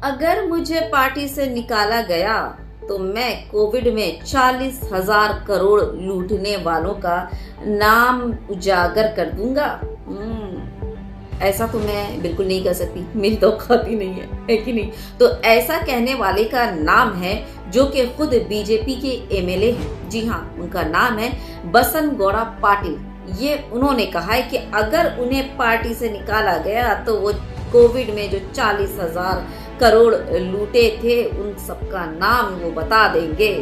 अगर मुझे पार्टी से निकाला गया तो मैं कोविड में 40,000 करोड़ लूटने वालों का नाम उजागर कर दूंगा। ऐसा तो मैं बिल्कुल नहीं कर सकती, मेरी तो औकात ही नहीं है कि नहीं। तो ऐसा कहने वाले का नाम है जो कि खुद बीजेपी के एमएलए हैं। जी हाँ, उनका नाम है बसंत गौड़ा पाटिल। ये उन्होंने कहा है कि अगर उन्हें पार्टी से निकाला गया तो वो कोविड में जो 40,000 करोड़ लूटे थे उन सबका नाम वो बता देंगे।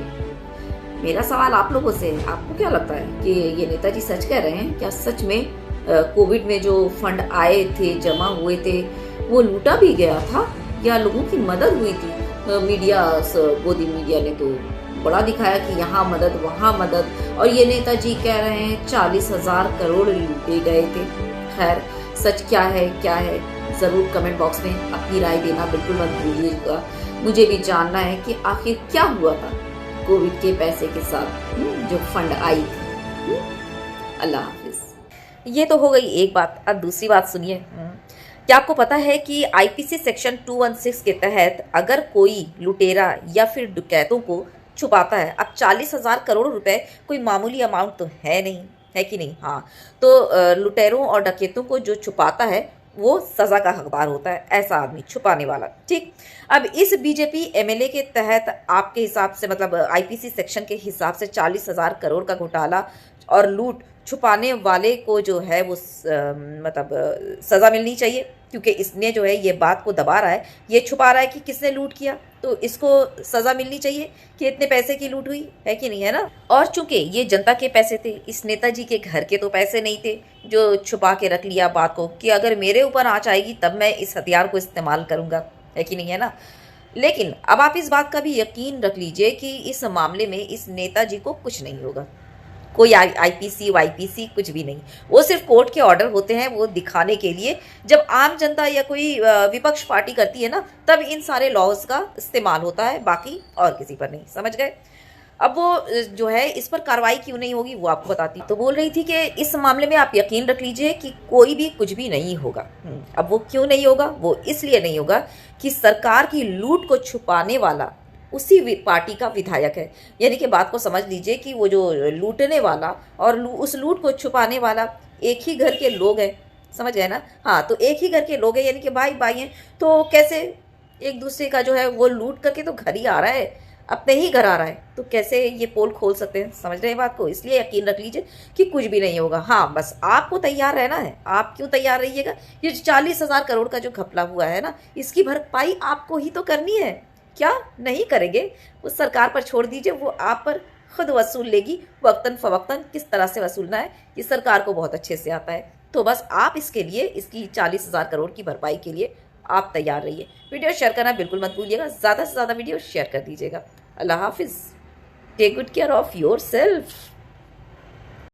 मेरा सवाल आप लोगों से है, आपको क्या लगता है कि ये नेताजी सच कह रहे हैं? क्या सच में कोविड में जो फंड आए थे, जमा हुए थे, वो लूटा भी गया था या लोगों की मदद हुई थी? गोदी मीडिया ने तो बड़ा दिखाया कि यहाँ मदद वहाँ मदद, और ये नेताजी कह रहे हैं 40,000 करोड़ लूटे गए थे। खैर, सच क्या है जरूर कमेंट बॉक्स में अपनी राय देना बिल्कुल मत भूलिएगा। मुझे भी जानना है कि आखिर क्या हुआ था कोविड के पैसे के साथ जो फंड आई थी। अल्लाह हाफिज। ये तो हो गई एक बात। अब दूसरी बात सुनिए। क्या आपको पता है कि आईपीसी सेक्शन 216 के तहत अगर कोई लुटेरा या फिर डकैतों को छुपाता है, अब 40,000 करोड़ रुपए कोई मामूली अमाउंट तो है नहीं, है कि नहीं? हाँ, तो लुटेरों और डकैतों को जो छुपाता है वो सजा का हकदार होता है, ऐसा आदमी छुपाने वाला। ठीक, अब इस बीजेपी एमएलए के तहत आपके हिसाब से, मतलब आईपीसी सेक्शन के हिसाब से 40,000 करोड़ का घोटाला और लूट छुपाने वाले को जो है वो मतलब सजा मिलनी चाहिए, क्योंकि इसने जो है ये बात को दबा रहा है, ये छुपा रहा है कि किसने लूट किया, तो इसको सजा मिलनी चाहिए कि इतने पैसे की लूट हुई, है कि नहीं, है ना? और चूंकि ये जनता के पैसे थे, इस नेताजी के घर के तो पैसे नहीं थे जो छुपा के रख लिया बात को कि अगर मेरे ऊपर आंच आएगी तब मैं इस हथियार को इस्तेमाल करूंगा, है कि नहीं, है ना? लेकिन अब आप इस बात का भी यकीन रख लीजिए कि इस मामले में इस नेताजी को कुछ नहीं होगा। कोई आईपीसी वाईपीसी कुछ भी नहीं, वो सिर्फ कोर्ट के ऑर्डर होते हैं वो दिखाने के लिए। जब आम जनता या कोई विपक्ष पार्टी करती है ना, तब इन सारे लॉज का इस्तेमाल होता है, बाकी और किसी पर नहीं। समझ गए? अब वो जो है इस पर कार्रवाई क्यों नहीं होगी वो आपको बताती। तो बोल रही थी कि इस मामले में आप यकीन रख लीजिए कि कोई भी कुछ भी नहीं होगा। अब वो क्यों नहीं होगा? वो इसलिए नहीं होगा कि सरकार की लूट को छुपाने वाला उसी पार्टी का विधायक है। यानी कि बात को समझ लीजिए कि वो जो लूटने वाला और उस लूट को छुपाने वाला एक ही घर के लोग हैं। समझ गए ना? हाँ, तो एक ही घर के लोग हैं, यानी कि भाई भाई हैं। तो कैसे एक दूसरे का जो है वो लूट करके तो घर ही आ रहा है, अपने ही घर आ रहा है, तो कैसे ये पोल खोल सकते हैं? समझ रहे हैं बात को? इसलिए यकीन रख लीजिए कि कुछ भी नहीं होगा। हाँ, बस आपको तैयार रहना है। आप क्यों तैयार रहिएगा? ये 40,000 करोड़ का जो घपला हुआ है ना, इसकी भरपाई आपको ही तो करनी है। क्या नहीं करेंगे? उस सरकार पर छोड़ दीजिए, वो आप पर खुद वसूल लेगी। वक्तन फवक्तन किस तरह से वसूलना है ये सरकार को बहुत अच्छे से आता है। तो बस आप इसके लिए, इसकी 40,000 करोड़ की भरपाई के लिए आप तैयार रहिए। वीडियो शेयर करना बिल्कुल मत भूलिएगा, ज़्यादा से ज़्यादा वीडियो शेयर कर दीजिएगा। अल्लाह हाफिज़। Take good care of your self.